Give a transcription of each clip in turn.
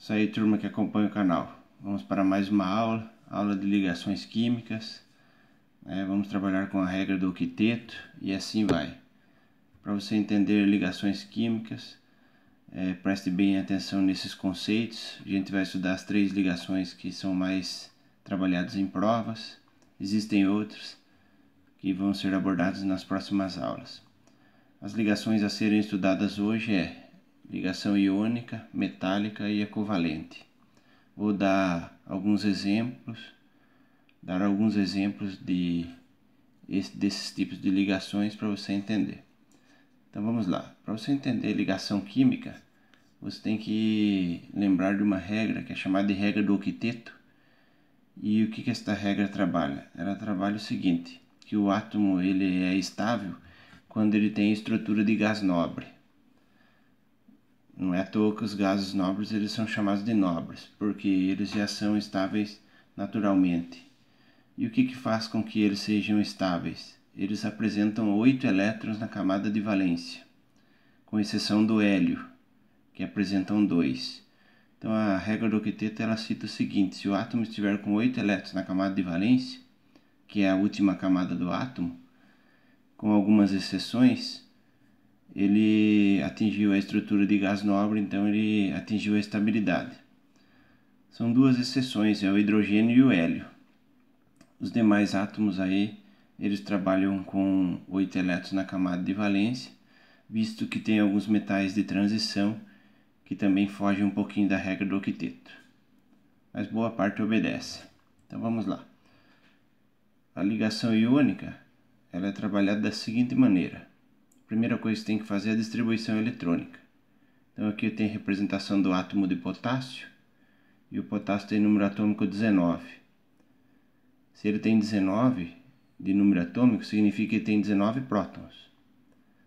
Isso aí, turma que acompanha o canal. Vamos para mais uma aula de ligações químicas. Vamos trabalhar com a regra do octeto e assim vai. Para você entender ligações químicas, preste bem atenção nesses conceitos. A gente vai estudar as 3 ligações que são mais trabalhadas em provas. Existem outras que vão ser abordadas nas próximas aulas. As ligações a serem estudadas hoje ligação iônica, metálica e ecovalente. Vou dar alguns exemplos desses tipos de ligações para você entender. Então vamos lá. Para você entender ligação química, você tem que lembrar de uma regra que é chamada de regra do octeto. E o que esta regra trabalha? Ela trabalha o seguinte, que o átomo ele é estável quando ele tem estrutura de gás nobre. Não é à toa que os gases nobres eles são chamados de nobres, porque eles já são estáveis naturalmente. E o que faz com que eles sejam estáveis? Eles apresentam 8 elétrons na camada de valência, com exceção do hélio, que apresentam 2. Então a regra do octeto ela cita o seguinte, se o átomo estiver com 8 elétrons na camada de valência, que é a última camada do átomo, com algumas exceções, ele atingiu a estrutura de gás nobre, então ele atingiu a estabilidade. São 2 exceções, o hidrogênio e o hélio. Os demais átomos aí, eles trabalham com 8 elétrons na camada de valência, visto que tem alguns metais de transição que também fogem um pouquinho da regra do octeto. Mas boa parte obedece. Então vamos lá. A ligação iônica, ela é trabalhada da seguinte maneira. A primeira coisa que tem que fazer é a distribuição eletrônica. Então aqui eu tenho a representação do átomo de potássio, e o potássio tem número atômico 19. Se ele tem 19 de número atômico, significa que ele tem 19 prótons.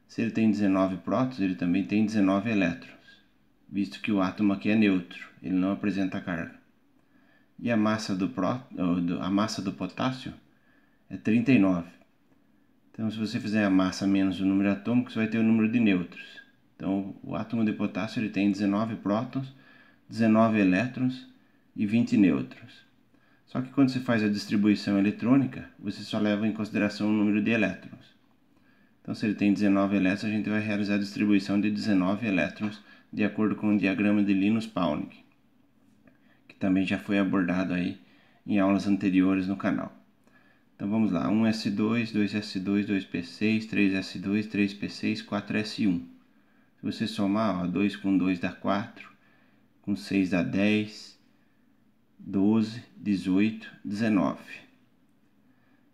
Se ele tem 19 prótons, ele também tem 19 elétrons, visto que o átomo aqui é neutro, ele não apresenta carga. E a massa do potássio é 39. Então, se você fizer a massa menos o número atômico, você vai ter o número de nêutrons. Então, o átomo de potássio ele tem 19 prótons, 19 elétrons e 20 nêutrons. Só que quando você faz a distribuição eletrônica, você só leva em consideração o número de elétrons. Então, se ele tem 19 elétrons, a gente vai realizar a distribuição de 19 elétrons de acordo com o diagrama de Linus-Pauling, que também já foi abordado aí em aulas anteriores no canal. Então vamos lá, 1s2, 2s2, 2p6, 3s2, 3p6, 4s1. Se você somar, 2 com 2 dá 4, com 6 dá 10, 12, 18, 19.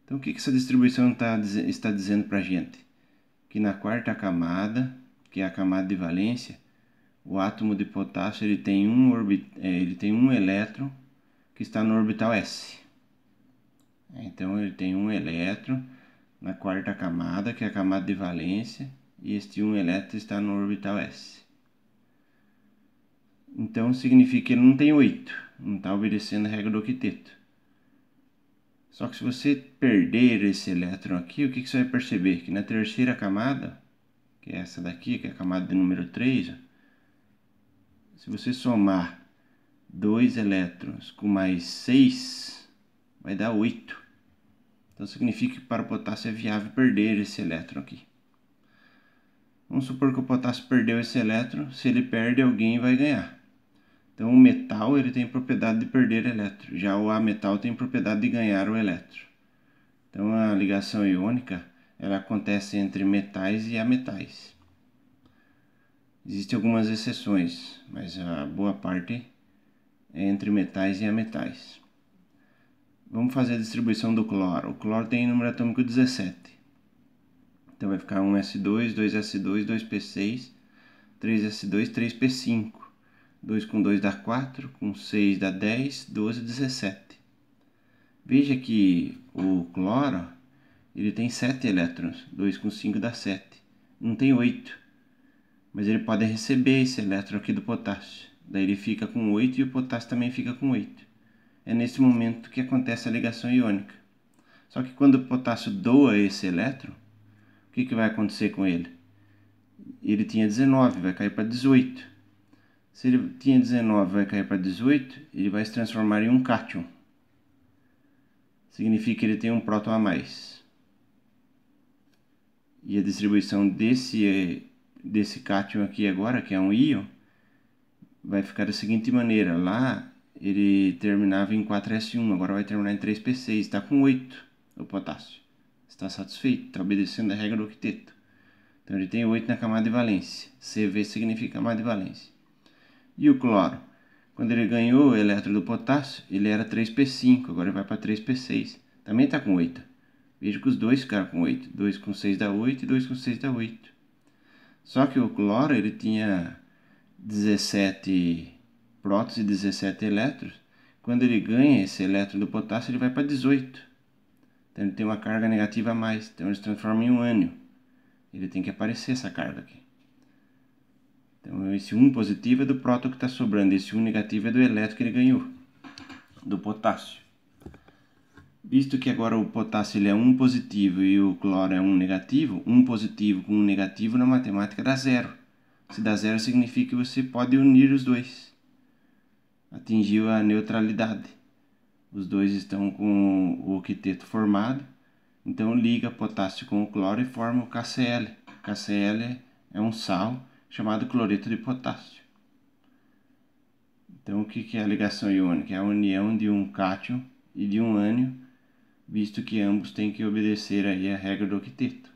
Então o que essa distribuição está dizendo para a gente? Que na quarta camada, que é a camada de valência, o átomo de potássio ele tem um elétron que está no orbital s. Então ele tem um elétron na quarta camada, que é a camada de valência, e este um elétron está no orbital s. Então significa que ele não tem 8, não está obedecendo a regra do octeto. Só que se você perder esse elétron aqui, o que você vai perceber? Que na terceira camada, que é essa daqui, que é a camada de número 3, se você somar 2 elétrons com mais 6, vai dar 8. Então significa que para o potássio é viável perder esse elétron aqui. Vamos supor que o potássio perdeu esse elétron, se ele perde, alguém vai ganhar. Então o metal ele tem propriedade de perder elétron, já o ametal tem propriedade de ganhar o elétron. Então a ligação iônica ela acontece entre metais e ametais. Existem algumas exceções, mas a boa parte é entre metais e ametais. Vamos fazer a distribuição do cloro. O cloro tem número atômico 17. Então vai ficar 1s2, 2s2, 2p6, 3s2, 3p5. 2 com 2 dá 4, com 6 dá 10, 12, 17. Veja que o cloro ele tem 7 elétrons. 2 com 5 dá 7. Não tem 8. Mas ele pode receber esse elétron aqui do potássio. Daí ele fica com 8 e o potássio também fica com 8. É nesse momento que acontece a ligação iônica. Só que quando o potássio doa esse elétron, o que vai acontecer com ele? Ele tinha 19, vai cair para 18. Se ele tinha 19 vai cair para 18, ele vai se transformar em um cátion. Significa que ele tem um próton a mais. E a distribuição desse cátion aqui agora, que é um íon, vai ficar da seguinte maneira. Lá ele terminava em 4s1, agora vai terminar em 3p6. Está com 8 o potássio. Está satisfeito, está obedecendo a regra do octeto. Então ele tem 8 na camada de valência. CV significa camada de valência. E o cloro? Quando ele ganhou o elétron do potássio, ele era 3p5, agora ele vai para 3p6. Também está com 8. Veja que os dois ficaram com 8. 2 com 6 dá 8 e 2 com 6 dá 8. Só que o cloro ele tinha 17 prótons e 17 elétrons. Quando ele ganha esse elétron do potássio, ele vai para 18. Então ele tem uma carga negativa a mais. Então ele se transforma em um ânion. Ele tem que aparecer essa carga aqui. Então esse 1 positivo é do próton que está sobrando. Esse 1 negativo é do elétron que ele ganhou, do potássio. Visto que agora o potássio ele é 1 positivo e o cloro é 1 negativo, 1 positivo com 1 negativo na matemática dá 0. Se dá 0 significa que você pode unir os dois. Atingiu a neutralidade. Os dois estão com o octeto formado. Então liga potássio com o cloro e forma o KCl. KCl é um sal chamado cloreto de potássio. Então o que é a ligação iônica? É a união de um cátion e de um ânion, visto que ambos têm que obedecer aí a regra do octeto.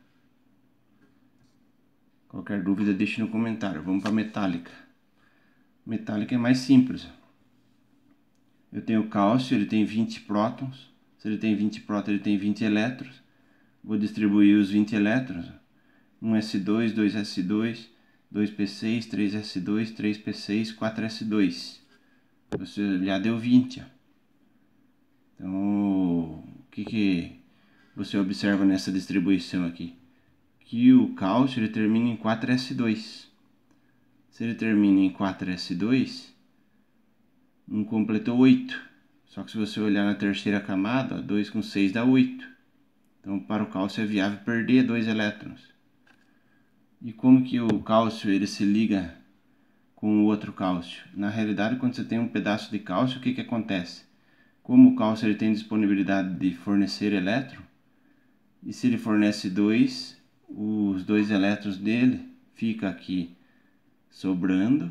Qualquer dúvida deixe no comentário. Vamos para a metálica. Metálica é mais simples. Eu tenho o cálcio, ele tem 20 prótons. Se ele tem 20 prótons, ele tem 20 elétrons. Vou distribuir os 20 elétrons. 1s2, 2s2, 2p6, 3s2, 3p6, 4s2. Você já deu 20. Então, o que você observa nessa distribuição aqui? Que o cálcio ele termina em 4s2. Se ele termina em 4s2, não completou 8. Só que se você olhar na terceira camada, 2 com 6 dá 8. Então, para o cálcio é viável perder 2 elétrons. E como que o cálcio ele se liga com o outro cálcio? Na realidade, quando você tem um pedaço de cálcio, o que acontece? Como o cálcio ele tem disponibilidade de fornecer elétron, e se ele fornece 2, os 2 elétrons dele ficam aqui sobrando.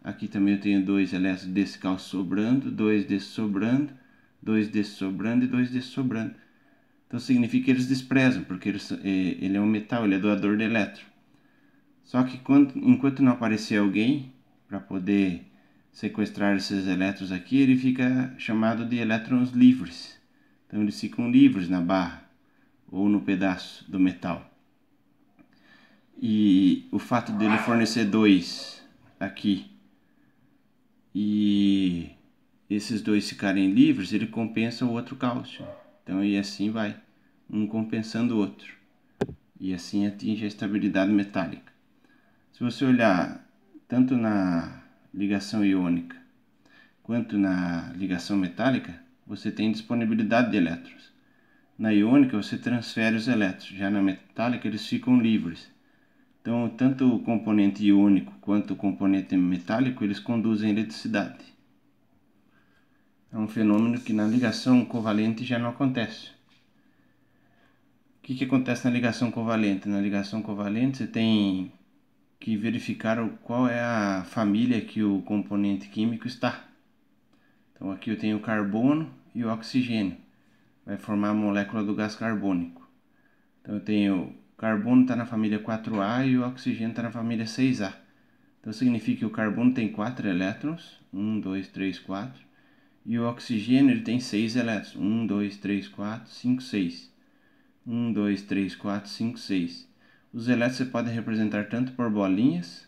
Aqui também eu tenho 2 elétrons desse cálcio sobrando, 2 desse sobrando, 2 desse sobrando e 2 desse sobrando. Então significa que eles desprezam, porque ele é um metal, ele é doador de elétron. Só que enquanto não aparecer alguém para poder sequestrar esses elétrons aqui, ele fica chamado de elétrons livres. Então eles ficam livres na barra ou no pedaço do metal. E o fato dele fornecer 2 aqui e esses 2 ficarem livres, ele compensa o outro cálcio. Então e assim vai, um compensando o outro. E assim atinge a estabilidade metálica. Se você olhar tanto na ligação iônica quanto na ligação metálica, você tem disponibilidade de elétrons. Na iônica você transfere os elétrons, já na metálica eles ficam livres. Então, tanto o componente iônico quanto o componente metálico, eles conduzem eletricidade. É um fenômeno que na ligação covalente já não acontece. O que acontece na ligação covalente? Na ligação covalente você tem que verificar qual é a família que o componente químico está. Então aqui eu tenho o carbono e o oxigênio. Vai formar a molécula do gás carbônico. Então eu tenho o carbono está na família 4A e o oxigênio está na família 6A. Então significa que o carbono tem 4 elétrons, 1, 2, 3, 4. E o oxigênio ele tem 6 elétrons, 1, 2, 3, 4, 5, 6. 1, 2, 3, 4, 5, 6. Os elétrons você pode representar tanto por bolinhas,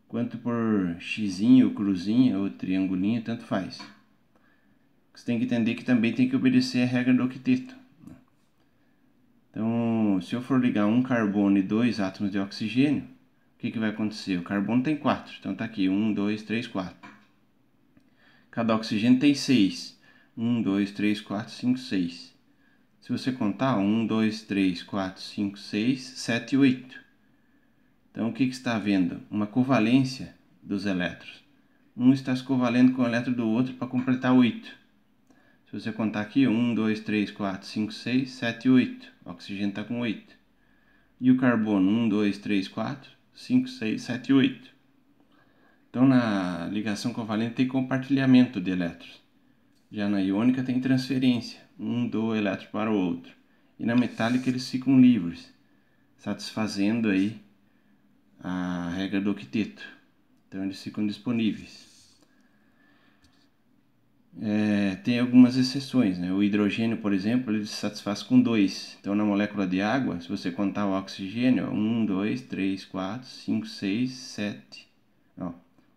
quanto por xizinho, cruzinho ou triangulinho, tanto faz. Você tem que entender que também tem que obedecer a regra do octeto. Então, se eu for ligar um carbono e 2 átomos de oxigênio, o que vai acontecer? O carbono tem 4, então está aqui 1, 2, 3, 4. Cada oxigênio tem 6. 1, 2, 3, 4, 5, 6. Se você contar, 1, 2, 3, 4, 5, 6, 7 e 8. Então, o que está havendo? Uma covalência dos elétrons. um está se covalendo com o elétron do outro para completar 8. Se você contar aqui, 1, 2, 3, 4, 5, 6, 7 e 8. O oxigênio está com 8. E o carbono, 1, 2, 3, 4, 5, 6, 7 e 8. Então, na ligação covalente tem compartilhamento de elétrons. Já na iônica tem transferência, um do elétron para o outro. E na metálica eles ficam livres, satisfazendo aí a regra do octeto. Então eles ficam disponíveis. Tem algumas exceções, né? O hidrogênio, por exemplo, ele se satisfaz com 2. Então na molécula de água, se você contar o oxigênio, 1, 2, 3, 4, 5, 6, 7.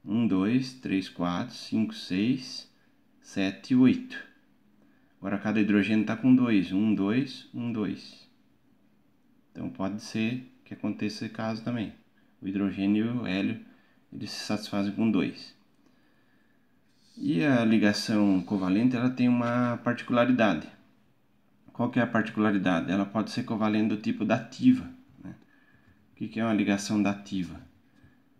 1, 2, 3, 4, 5, 6, 7 e 8. Agora cada hidrogênio está com 2. 1, 2, 1, 2. Então pode ser que aconteça esse caso também. O hidrogênio e o hélio eles se satisfazem com 2. E a ligação covalente ela tem uma particularidade. Qual que é a particularidade? Ela pode ser covalente do tipo dativa. Né? O que é uma ligação dativa?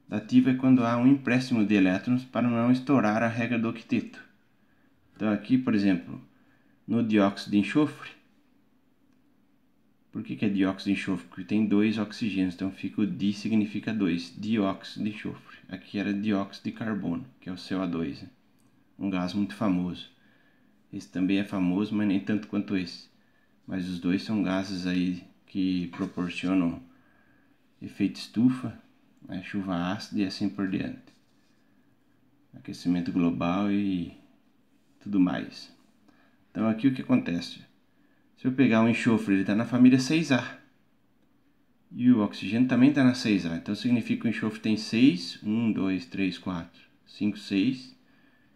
Dativa é quando há um empréstimo de elétrons para não estourar a regra do octeto. Então aqui, por exemplo, no dióxido de enxofre, por que é dióxido de enxofre? Porque tem 2 oxigênios, então fica o di significa 2, dióxido de enxofre. Aqui era dióxido de carbono, que é o CO2, né? Um gás muito famoso. Esse também é famoso, mas nem tanto quanto esse. Mas os dois são gases aí que proporcionam efeito estufa, né, chuva ácida e assim por diante. Aquecimento global e tudo mais. Então aqui o que acontece? Se eu pegar o enxofre, ele está na família 6A. E o oxigênio também está na 6A. Então significa que o enxofre tem 6, 1, 2, 3, 4, 5, 6.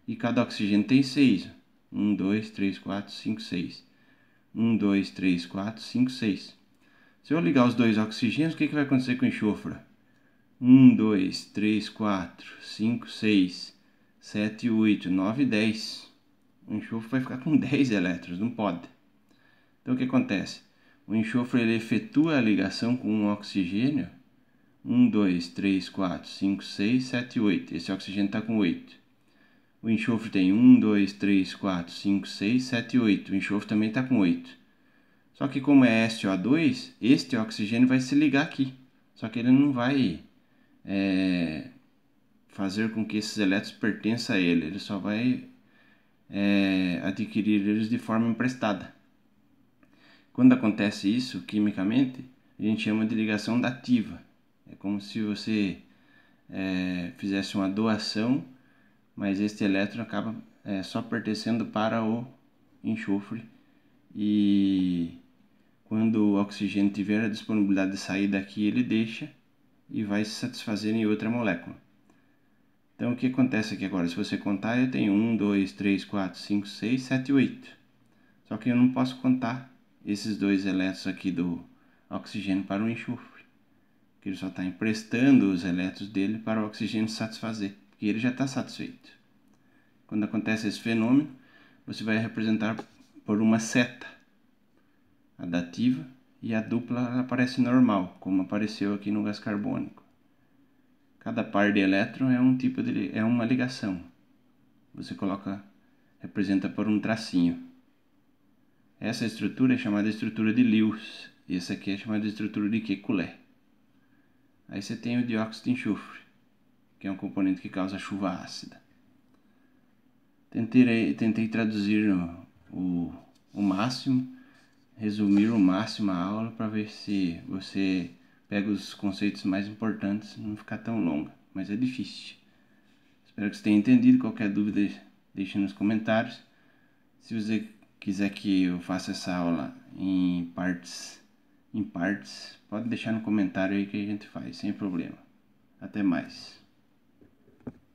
E cada oxigênio tem 6. 1, 2, 3, 4, 5, 6. 1, 2, 3, 4, 5, 6. Se eu ligar os dois oxigênios, o que vai acontecer com o enxofre? 1, 2, 3, 4, 5, 6, 7, 8, 9, 10. O enxofre vai ficar com 10 elétrons, não pode. Então o que acontece? O enxofre ele efetua a ligação com um oxigênio. 1, 2, 3, 4, 5, 6, 7, 8. Esse oxigênio está com 8. O enxofre tem 1, 2, 3, 4, 5, 6, 7 e 8. O enxofre também está com 8. Só que como é SO2, este oxigênio vai se ligar aqui. Só que ele não vai fazer com que esses elétrons pertençam a ele. Ele só vai adquirir eles de forma emprestada. Quando acontece isso, quimicamente, a gente chama de ligação dativa. É como se você fizesse uma doação, mas este elétron acaba só pertencendo para o enxofre. E quando o oxigênio tiver a disponibilidade de sair daqui, ele deixa e vai se satisfazer em outra molécula. Então o que acontece aqui agora? Se você contar, eu tenho 1, 2, 3, 4, 5, 6, 7 e 8. Só que eu não posso contar esses dois elétrons aqui do oxigênio para o enxofre, porque ele só está emprestando os elétrons dele para o oxigênio satisfazer, porque ele já está satisfeito. Quando acontece esse fenômeno, você vai representar por uma seta a dativa e a dupla ela aparece normal, como apareceu aqui no gás carbônico. Cada par de elétron é uma ligação. Você representa por um tracinho. Essa estrutura é chamada estrutura de Lewis. E essa aqui é chamada estrutura de Kekulé. Aí você tem o dióxido de enxofre, que é um componente que causa chuva ácida. Tentei traduzir o máximo, resumir o máximo a aula para ver se você pega os conceitos mais importantes e não ficar tão longa, mas é difícil. Espero que você tenha entendido. Qualquer dúvida, deixe nos comentários. Se você quiser que eu faça essa aula em partes, pode deixar no comentário aí que a gente faz, sem problema. Até mais.